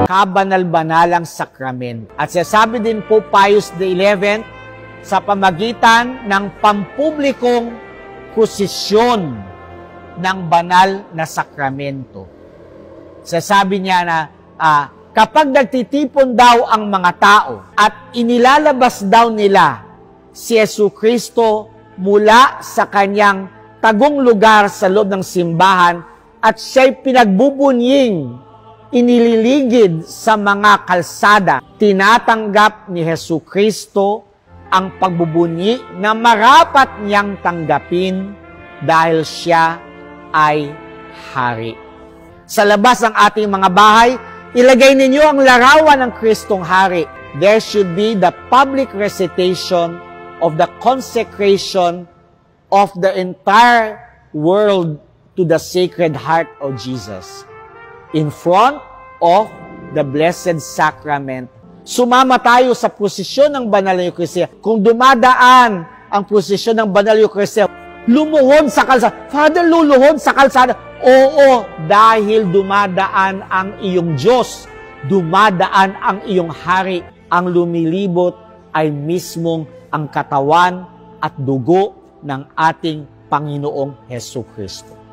kabanal-banalang sakramen. At sinasabi din po Pius XI sa pamagitan ng pampublikong prosesyon ng banal na sakramento. Sasabi niya na kapag nagtitipon daw ang mga tao at inilalabas daw nila si Jesucristo mula sa kanyang tagong lugar sa loob ng simbahan at siya'y pinagbubunying, inililigid sa mga kalsada, tinatanggap ni Jesucristo ang pagbubunyi na marapat niyang tanggapin dahil siya ay hari. Sa labas ng ating mga bahay, ilagay ninyo ang larawan ng Kristong Hari. There should be the public recitation of the consecration of the entire world to the Sacred Heart of Jesus in front of the Blessed Sacrament. Sumama tayo sa prosesyon ng Banal na Eucharistia. Kung dumadaan ang prosesyon ng Banal na Eucharistia, lumuhod sa kalsada. Father, luluhod sa kalsada. Oo, dahil dumadaan ang iyong Diyos, dumadaan ang iyong Hari. Ang lumilibot ay mismong ang katawan at dugo ng ating Panginoong Jesucristo.